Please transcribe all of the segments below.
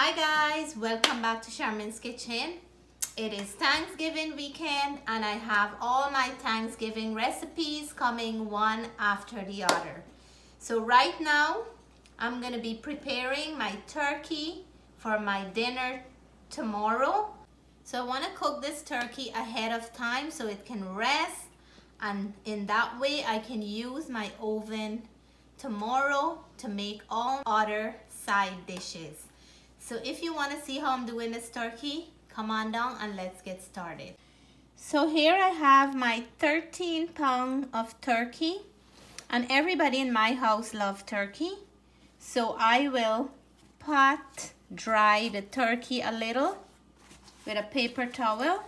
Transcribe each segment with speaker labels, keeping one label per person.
Speaker 1: Hi guys, welcome back to Charmin's Kitchen. It is Thanksgiving weekend and I have all my Thanksgiving recipes coming one after the other. So right now, I'm going to be preparing my turkey for my dinner tomorrow. So I want to cook this turkey ahead of time so it can rest, and in that way I can use my oven tomorrow to make all other side dishes. So if you want to see how I'm doing this turkey, come on down and let's get started. So here I have my 13-pound of turkey, and everybody in my house loves turkey. So I will pat dry the turkey a little with a paper towel,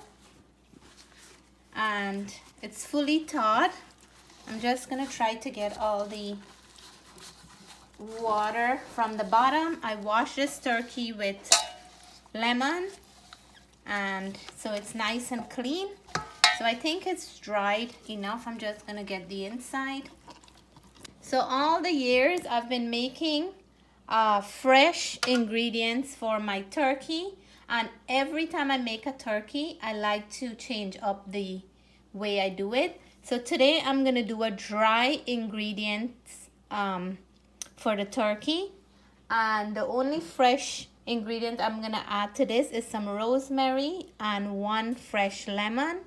Speaker 1: and it's fully thawed. I'm just gonna try to get all the water from the bottom. I washed this turkey with lemon, and so it's nice and clean. So I think it's dried enough. I'm just gonna get the inside. So all the years I've been making fresh ingredients for my turkey, and every time I make a turkey I like to change up the way I do it. So today I'm gonna do a dry ingredients for the turkey, and the only fresh ingredient I'm gonna add to this is some rosemary and one fresh lemon.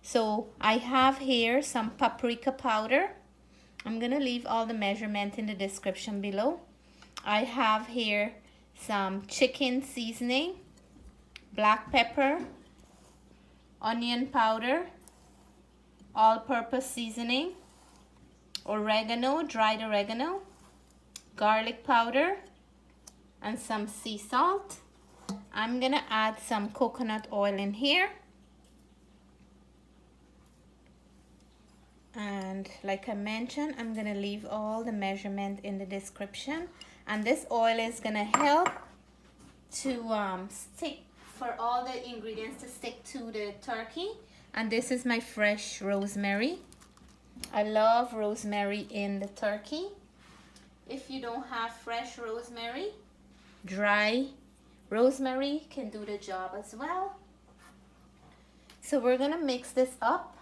Speaker 1: So I have here some paprika powder. I'm gonna leave all the measurement in the description below. I have here some chicken seasoning, black pepper, onion powder, all-purpose seasoning, oregano, dried oregano, garlic powder, and some sea salt. I'm gonna add some coconut oil in here, and like I mentioned, I'm gonna leave all the measurement in the description. And this oil is gonna help to stick, for all the ingredients to stick to the turkey. And this is my fresh rosemary. I love rosemary in the turkey. If you don't have fresh rosemary, dry rosemary can do the job as well. So we're gonna mix this up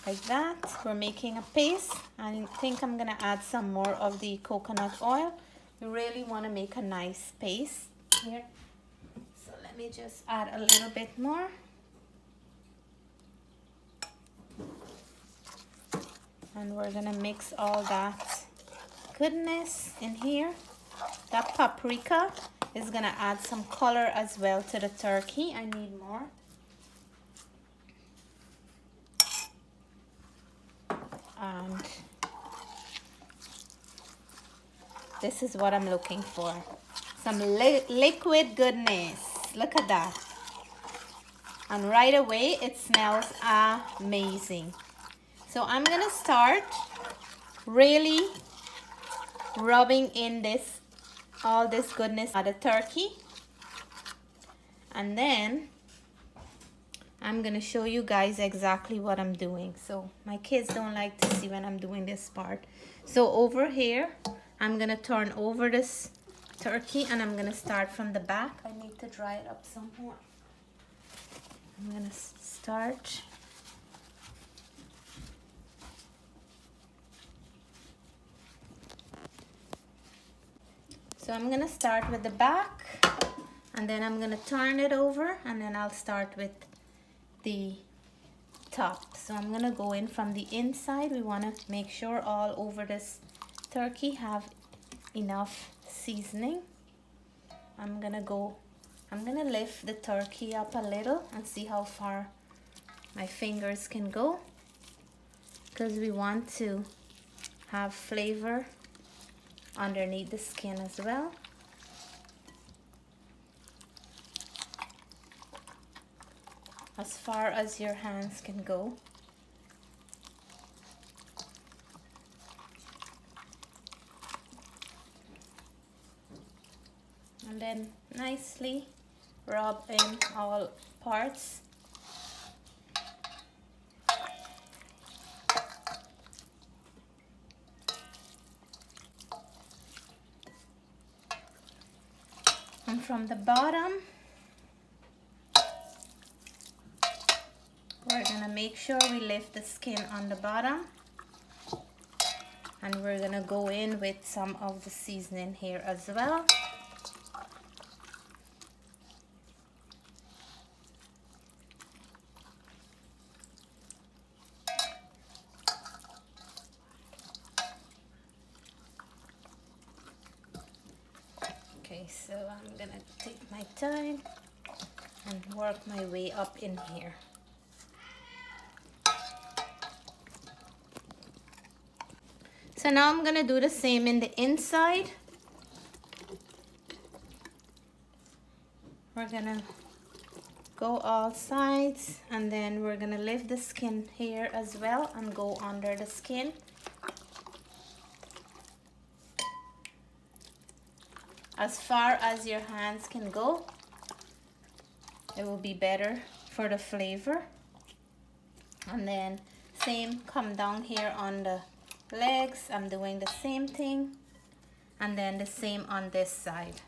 Speaker 1: like that. We're making a paste. I think I'm gonna add some more of the coconut oil. We really want to make a nice paste here. So let me just add a little bit more. And we're gonna mix all that goodness in here. That paprika is gonna add some color as well to the turkey. I need more. And this is what I'm looking for. Some liquid goodness. Look at that. And right away it smells amazing. So I'm gonna start really rubbing in all this goodness on the turkey, and then I'm gonna show you guys exactly what I'm doing. So my kids don't like to see when I'm doing this part. So over here I'm gonna turn over this turkey, and I'm gonna start from the back. I need to dry it up some more. I'm gonna start. So I'm gonna start with the back, and then I'm gonna turn it over, and then I'll start with the top. So I'm gonna go in from the inside. We wanna make sure all over this turkey have enough seasoning. I'm gonna lift the turkey up a little and see how far my fingers can go, because we want to have flavor underneath the skin as well. As far as your hands can go. And then nicely rub in all parts. And from the bottom, we're gonna make sure we lift the skin on the bottom. And we're gonna go in with some of the seasoning here as well. Okay, so I'm gonna take my time and work my way up in here. So now I'm gonna do the same in the inside. We're gonna go all sides, and then we're gonna lift the skin here as well and go under the skin. As far as your hands can go. It will be better for the flavor. And then same, come down here on the legs. I'm doing the same thing. And then the same on this side.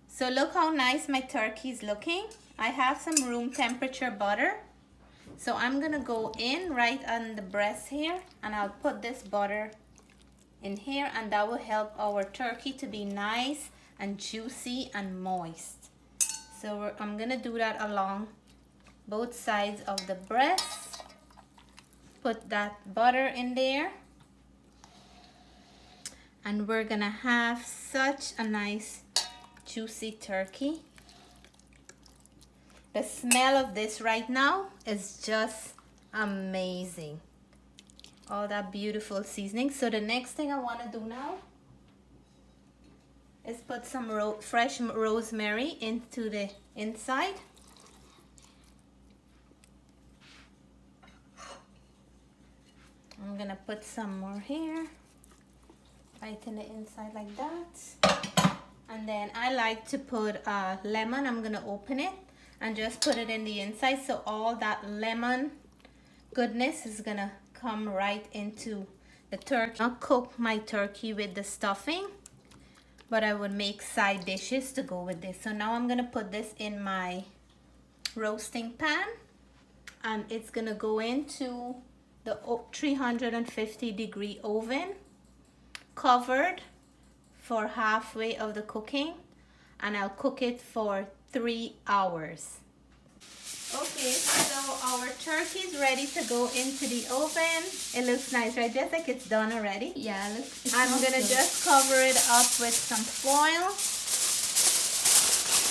Speaker 1: So look how nice my turkey is looking. I have some room temperature butter. So I'm gonna go in right on the breast here, and I'll put this butter in here, and that will help our turkey to be nice and juicy and moist. So I'm gonna do that along both sides of the breast. Put that butter in there. And we're gonna have such a nice juicy turkey. The smell of this right now is just amazing. All that beautiful seasoning. So the next thing I want to do now is put some fresh rosemary into the inside. I'm gonna put some more here, right in the inside like that. And then I like to put a lemon. I'm gonna open it and just put it in the inside, so all that lemon goodness is gonna come right into the turkey. I'll cook my turkey with the stuffing, but I would make side dishes to go with this. So now I'm gonna put this in my roasting pan, and it's gonna go into the 350-degree oven, covered for halfway of the cooking, and I'll cook it for 3 hours. Okay, so our turkey is ready to go into the oven. It looks nice, right? Just like it's done already.
Speaker 2: Yeah,
Speaker 1: I'm gonna just cover it up with some foil,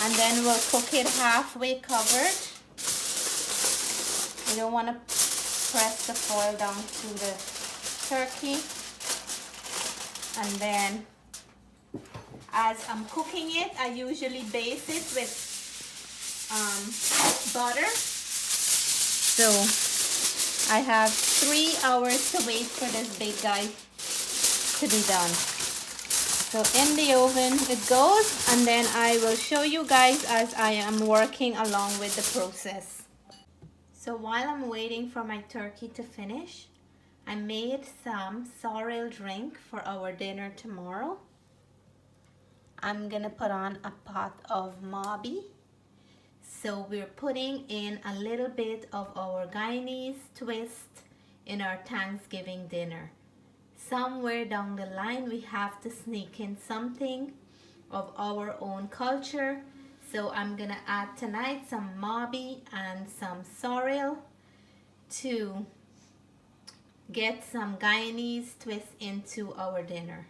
Speaker 1: and then we'll cook it halfway covered. You don't want to press the foil down to the turkey. And then as I'm cooking it, I usually base it with butter. So I have 3 hours to wait for this big guy to be done. So in the oven it goes, and then I will show you guys as I am working along with the process. So while I'm waiting for my turkey to finish, I made some sorrel drink for our dinner tomorrow. I'm gonna put on a pot of mabi. So we're putting in a little bit of our Guyanese twist in our Thanksgiving dinner. Somewhere down the line we have to sneak in something of our own culture. So I'm gonna add tonight some mabi and some sorrel to get some Guyanese twist into our dinner.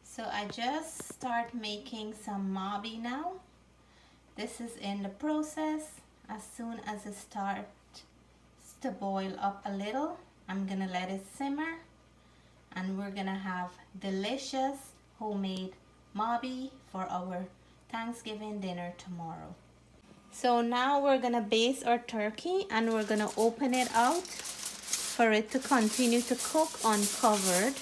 Speaker 1: So I just start making some mabi now. This is in the process. As soon as it starts to boil up a little, I'm gonna let it simmer, and we're gonna have delicious homemade mabi for our Thanksgiving dinner tomorrow. So now we're gonna baste our turkey, and we're gonna open it out for it to continue to cook uncovered.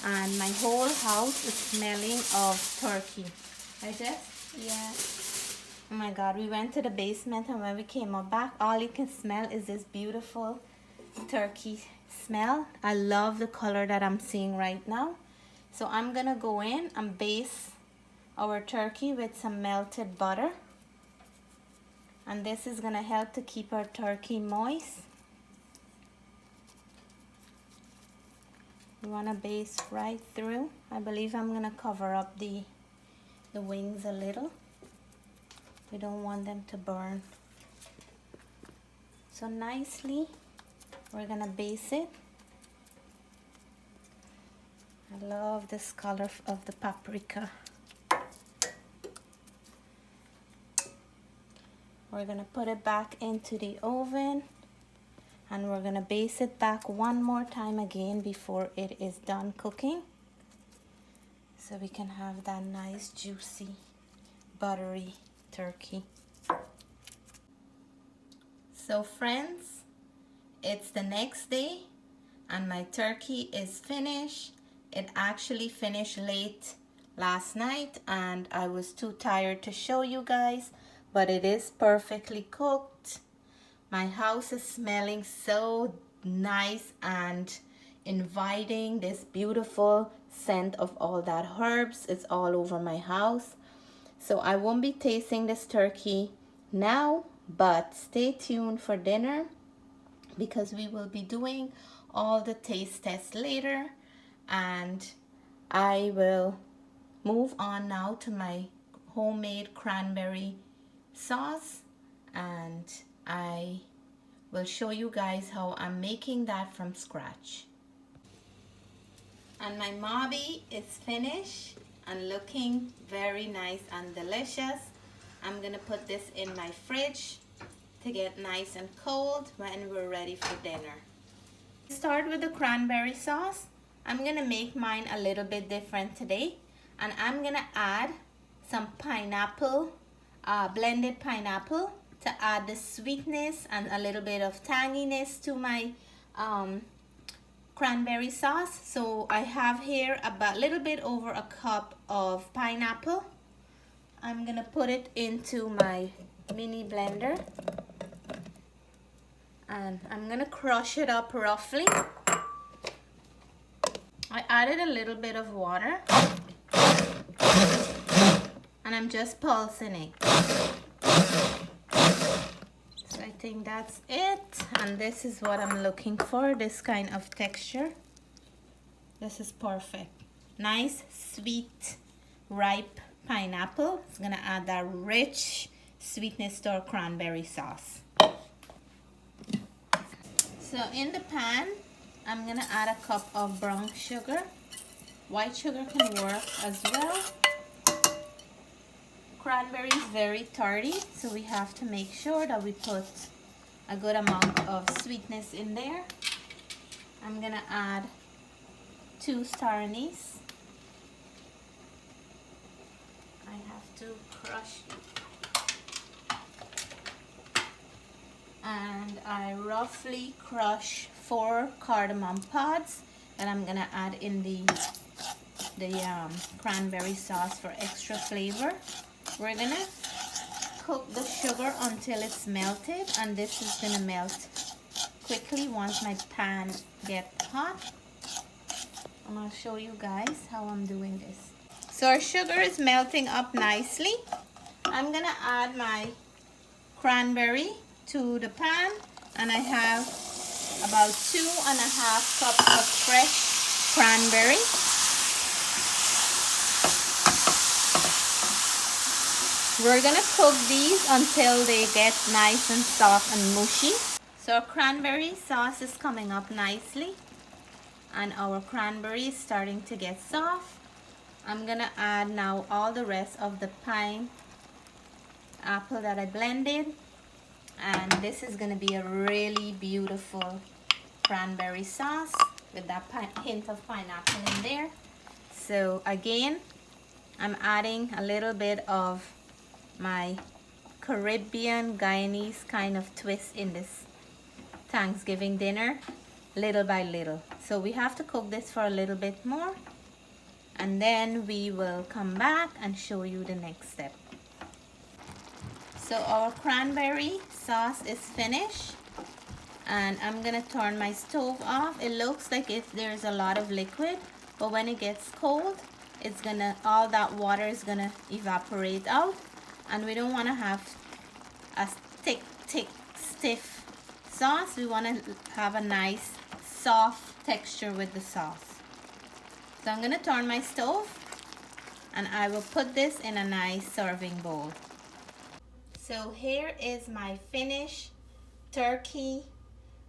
Speaker 1: And my whole house is smelling of turkey. Right, Jess?
Speaker 2: Yeah.
Speaker 1: Oh my God, we went to the basement, and when we came up back, all you can smell is this beautiful turkey smell. I love the color that I'm seeing right now. So I'm gonna go in and baste our turkey with some melted butter. And this is gonna help to keep our turkey moist. You wanna baste right through. I believe I'm gonna cover up the wings a little. We don't want them to burn. So nicely, we're gonna baste it. I love this color of the paprika. We're gonna put it back into the oven and we're gonna baste it back one more time again before it is done cooking. So we can have that nice juicy buttery turkey. So friends, it's the next day and my turkey is finished. It actually finished late last night and I was too tired to show you guys, but it is perfectly cooked. My house is smelling so nice and inviting. This beautiful scent of all that herbs is all over my house. So I won't be tasting this turkey now, but stay tuned for dinner because we will be doing all the taste tests later, and I will move on now to my homemade cranberry sauce, and I will show you guys how I'm making that from scratch. And my mobby is finished and looking very nice and delicious. I'm gonna put this in my fridge to get nice and cold when we're ready for dinner. Start with the cranberry sauce. I'm gonna make mine a little bit different today, and I'm gonna add some pineapple, blended pineapple, to add the sweetness and a little bit of tanginess to my cranberry sauce. So I have here about a little bit over a cup of pineapple. I'm gonna put it into my mini blender and I'm gonna crush it up roughly. I added a little bit of water and I'm just pulsing it. So I think that's it, and this is what I'm looking for, this kind of texture. This is perfect. Nice, sweet, ripe pineapple. It's gonna add that rich sweetness to our cranberry sauce. So in the pan, I'm gonna add a cup of brown sugar. White sugar can work as well. Cranberry is very tardy, so we have to make sure that we put a good amount of sweetness in there. I'm gonna add 2 star anise. I have to crush it. And I roughly crush 4 cardamom pods that I'm gonna add in the cranberry sauce for extra flavor. We're gonna cook the sugar until it's melted, and this is gonna melt quickly once my pan gets hot. And I'll show you guys how I'm doing this. So our sugar is melting up nicely. I'm gonna add my cranberry to the pan, and I have about 2.5 cups of fresh cranberry. We're gonna cook these until they get nice and soft and mushy. So our cranberry sauce is coming up nicely and our cranberry is starting to get soft. I'm gonna add now all the rest of the pineapple that I blended, and this is gonna be a really beautiful cranberry sauce with that hint of pineapple in there. So again, I'm adding a little bit of my Caribbean Guyanese kind of twist in this Thanksgiving dinner, little by little. So we have to cook this for a little bit more, and then we will come back and show you the next step. So our cranberry sauce is finished, And I'm gonna turn my stove off. It looks like there's a lot of liquid, but when it gets cold, it's gonna, all that water is gonna evaporate out, and we don't want to have a thick, stiff sauce. We want to have a nice soft texture with the sauce. So I'm gonna turn my stove, and I will put this in a nice serving bowl. So here is my finished turkey,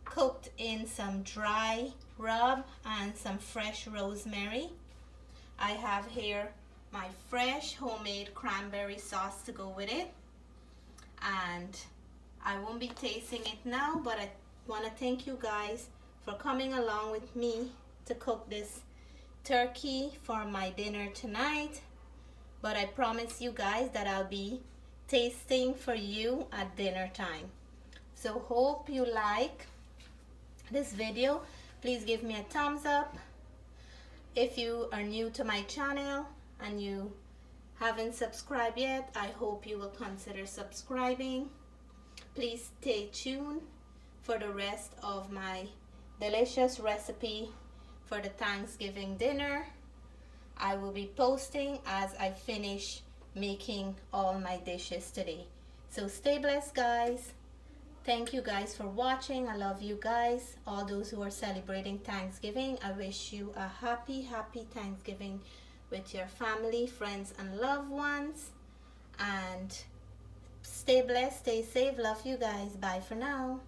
Speaker 1: cooked in some dry rub and some fresh rosemary. I have here my fresh homemade cranberry sauce to go with it, and I won't be tasting it now, but I want to thank you guys for coming along with me to cook this turkey for my dinner tonight. But I promise you guys that I'll be tasting for you at dinner time. So hope you like this video. Please give me a thumbs up. If you are new to my channel and you haven't subscribed yet, I hope you will consider subscribing. Please stay tuned for the rest of my delicious recipe for the Thanksgiving dinner. I will be posting as I finish making all my dishes today. So stay blessed, guys. Thank you guys for watching. I love you guys. All those who are celebrating Thanksgiving, I wish you a happy Thanksgiving with your family, friends, and loved ones. And stay blessed, stay safe. Love you guys. Bye for now.